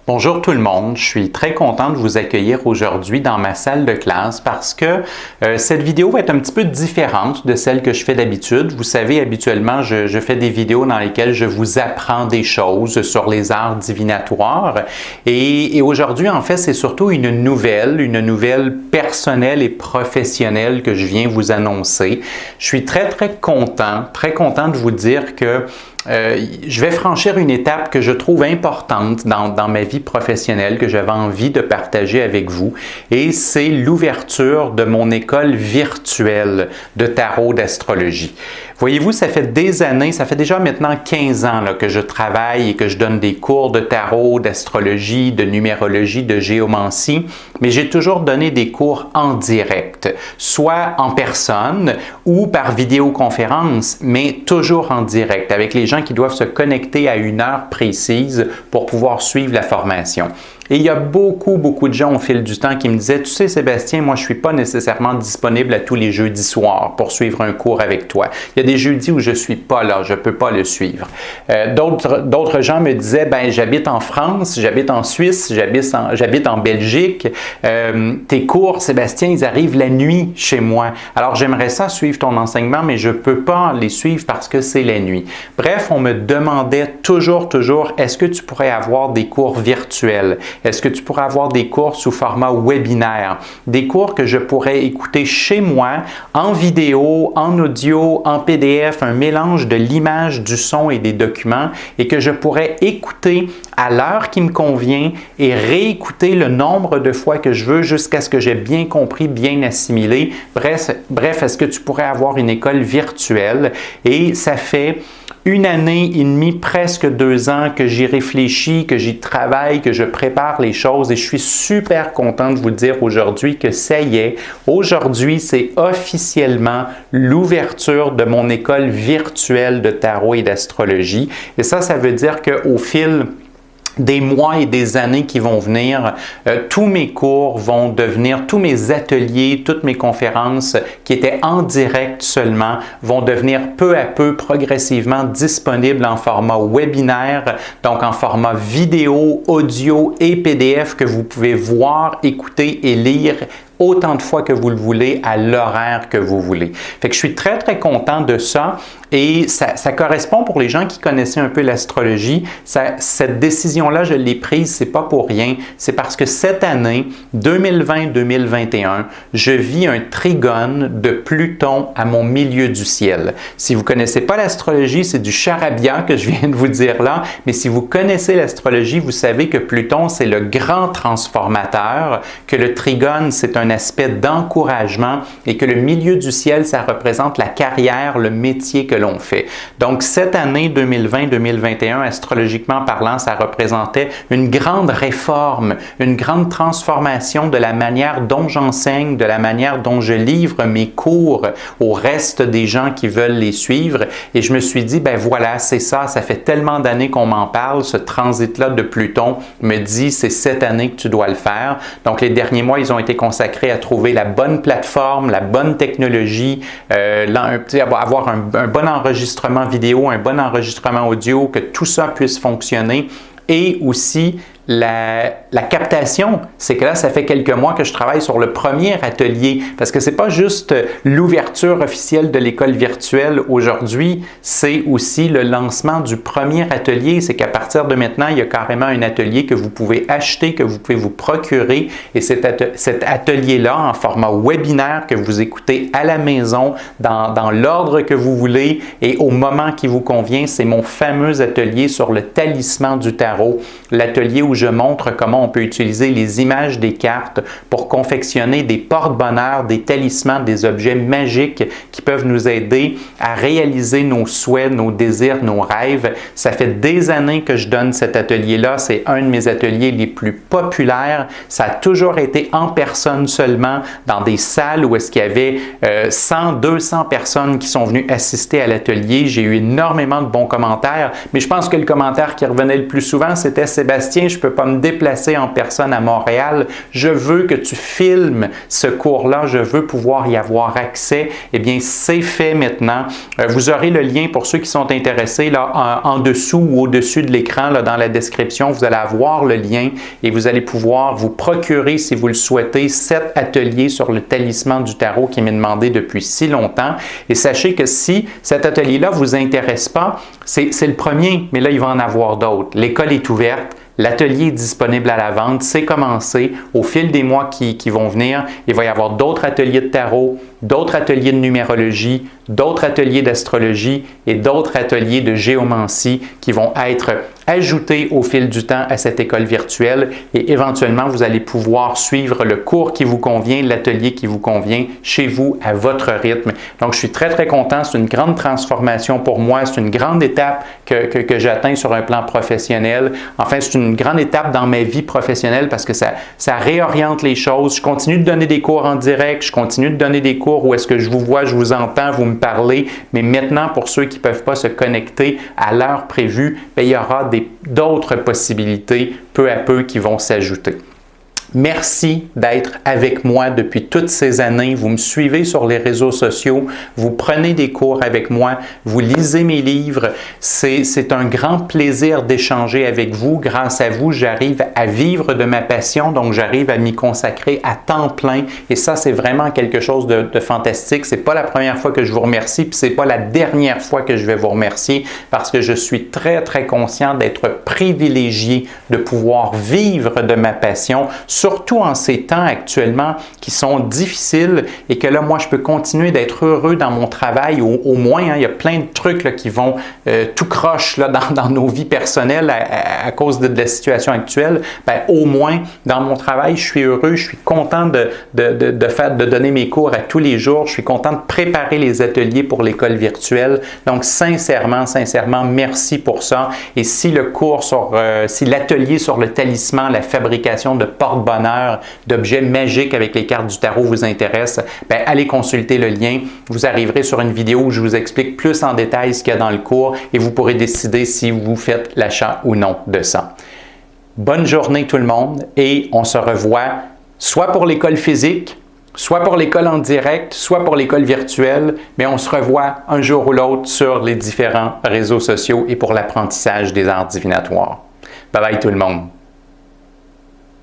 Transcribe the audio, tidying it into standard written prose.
Bonjour tout le monde, je suis très content de vous accueillir aujourd'hui dans ma salle de classe parce que cette vidéo va être un petit peu différente de celle que je fais d'habitude. Vous savez, habituellement, je fais des vidéos dans lesquelles je vous apprends des choses sur les arts divinatoires et aujourd'hui, en fait, c'est surtout une nouvelle personnelle et professionnelle que je viens vous annoncer. Je suis très content de vous dire que je vais franchir une étape que je trouve importante dans ma vie professionnelle, que j'avais envie de partager avec vous, et c'est l'ouverture de mon école virtuelle de tarot d'astrologie. Voyez-vous, ça fait des années, ça fait déjà maintenant 15 ans là, que je travaille et que je donne des cours de tarot, d'astrologie, de numérologie, de géomancie, mais j'ai toujours donné des cours en direct, soit en personne ou par vidéoconférence, mais toujours en direct, avec les gens qui doivent se connecter à une heure précise pour pouvoir suivre la formation. Et il y a beaucoup de gens au fil du temps qui me disaient « Tu sais Sébastien, moi je ne suis pas nécessairement disponible à tous les jeudis soirs pour suivre un cours avec toi. Il y a des jeudis où je ne suis pas là, je ne peux pas le suivre. » D'autres gens me disaient « Ben j'habite en France, j'habite en Suisse, j'habite en Belgique. Tes cours, Sébastien, ils arrivent la nuit chez moi. Alors j'aimerais ça suivre ton enseignement, mais je ne peux pas les suivre parce que c'est la nuit. » Bref, on me demandait toujours « Est-ce que tu pourrais avoir des cours virtuels? Est-ce que tu pourrais avoir des cours sous format webinaire? Des cours que je pourrais écouter chez moi, en vidéo, en audio, en PDF, un mélange de l'image, du son et des documents et que je pourrais écouter à l'heure qui me convient et réécouter le nombre de fois que je veux jusqu'à ce que j'ai bien compris, bien assimilé. Bref, est-ce que tu pourrais avoir une école virtuelle? Et ça fait 1 année et demie, presque 2 ans que j'y réfléchis, que j'y travaille, que je prépare les choses et je suis super content de vous dire aujourd'hui que ça y est, aujourd'hui c'est officiellement l'ouverture de mon école virtuelle de tarot et d'astrologie. Et ça veut dire qu'au fil des mois et des années qui vont venir, tous mes cours vont devenir, tous mes ateliers, toutes mes conférences qui étaient en direct seulement vont devenir peu à peu, progressivement disponibles en format webinaire, donc en format vidéo, audio et PDF que vous pouvez voir, écouter et lire autant de fois que vous le voulez, à l'horaire que vous voulez. Fait que je suis très content de ça et ça correspond pour les gens qui connaissaient un peu l'astrologie. Cette décision-là, je l'ai prise, c'est pas pour rien. C'est parce que cette année, 2020-2021, je vis un trigone de Pluton à mon milieu du ciel. Si vous connaissez pas l'astrologie, c'est du charabia que je viens de vous dire là, mais si vous connaissez l'astrologie, vous savez que Pluton, c'est le grand transformateur, que le trigone, c'est un aspect d'encouragement et que le milieu du ciel, ça représente la carrière, le métier que l'on fait. Donc, cette année 2020-2021, astrologiquement parlant, ça représentait une grande réforme, une grande transformation de la manière dont j'enseigne, de la manière dont je livre mes cours au reste des gens qui veulent les suivre. Et je me suis dit, ben voilà, c'est ça fait tellement d'années qu'on m'en parle, ce transit-là de Pluton me dit, c'est cette année que tu dois le faire. Donc, les derniers mois, ils ont été consacrés à trouver la bonne plateforme, la bonne technologie, avoir un bon enregistrement vidéo, un bon enregistrement audio, que tout ça puisse fonctionner et aussi la captation, c'est que là, ça fait quelques mois que je travaille sur le premier atelier parce que c'est pas juste l'ouverture officielle de l'école virtuelle aujourd'hui, c'est aussi le lancement du premier atelier. C'est qu'à partir de maintenant, il y a carrément un atelier que vous pouvez acheter, que vous pouvez vous procurer et cet atelier-là en format webinaire que vous écoutez à la maison dans l'ordre que vous voulez et au moment qui vous convient, c'est mon fameux atelier sur le talisman du tarot, l'atelier où je montre comment on peut utiliser les images des cartes pour confectionner des porte-bonheur, des talismans, des objets magiques qui peuvent nous aider à réaliser nos souhaits, nos désirs, nos rêves. Ça fait des années que je donne cet atelier-là. C'est un de mes ateliers les plus populaires. Ça a toujours été en personne seulement, dans des salles où est-ce qu'il y avait 100, 200 personnes qui sont venues assister à l'atelier. J'ai eu énormément de bons commentaires, mais je pense que le commentaire qui revenait le plus souvent, c'était « Sébastien, je peux pas me déplacer en personne à Montréal, je veux que tu filmes ce cours-là, je veux pouvoir y avoir accès. Eh bien, c'est fait maintenant. Vous aurez le lien pour ceux qui sont intéressés là, en dessous ou au-dessus de l'écran, dans la description. Vous allez avoir le lien et vous allez pouvoir vous procurer, si vous le souhaitez, 7 ateliers sur le talisman du tarot qui m'est demandé depuis si longtemps. Et sachez que si cet atelier-là ne vous intéresse pas, c'est le premier, mais là, il va en avoir d'autres. L'école est ouverte. L'atelier est disponible à la vente, c'est commencé. Au fil des mois qui vont venir, il va y avoir d'autres ateliers de tarot, d'autres ateliers de numérologie, d'autres ateliers d'astrologie et d'autres ateliers de géomancie qui vont être ajoutés au fil du temps à cette école virtuelle et éventuellement, vous allez pouvoir suivre le cours qui vous convient, l'atelier qui vous convient chez vous à votre rythme. Donc, je suis très, très content. C'est une grande transformation pour moi. C'est une grande étape que j'atteins sur un plan professionnel. Enfin, c'est une grande étape dans ma vie professionnelle parce que ça réoriente les choses. Je continue de donner des cours en direct. Je continue de donner des cours où est-ce que je vous vois, je vous entends, vous me parlez. Mais maintenant, pour ceux qui ne peuvent pas se connecter à l'heure prévue, bien, il y aura d'autres possibilités peu à peu qui vont s'ajouter. Merci d'être avec moi depuis toutes ces années. Vous me suivez sur les réseaux sociaux, vous prenez des cours avec moi, vous lisez mes livres. C'est un grand plaisir d'échanger avec vous. Grâce à vous, j'arrive à vivre de ma passion, donc j'arrive à m'y consacrer à temps plein. Et ça, c'est vraiment quelque chose de fantastique. C'est pas la première fois que je vous remercie, puis c'est pas la dernière fois que je vais vous remercier parce que je suis très, très conscient d'être privilégié de pouvoir vivre de ma passion, surtout en ces temps actuellement qui sont difficiles et que là, moi, je peux continuer d'être heureux dans mon travail. Au moins, hein, il y a plein de trucs là, qui vont tout croche là, dans nos vies personnelles à cause de la situation actuelle. Bien, au moins, dans mon travail, je suis heureux, je suis content de donner mes cours à tous les jours. Je suis content de préparer les ateliers pour l'école virtuelle. Donc, sincèrement, merci pour ça. Et si si l'atelier sur le talisman, la fabrication de porte-bonheur, d'objets magiques avec les cartes du tarot vous intéresse, bien, allez consulter le lien. Vous arriverez sur une vidéo où je vous explique plus en détail ce qu'il y a dans le cours et vous pourrez décider si vous faites l'achat ou non de ça. Bonne journée tout le monde et on se revoit soit pour l'école physique, soit pour l'école en direct, soit pour l'école virtuelle, mais on se revoit un jour ou l'autre sur les différents réseaux sociaux et pour l'apprentissage des arts divinatoires. Bye bye tout le monde!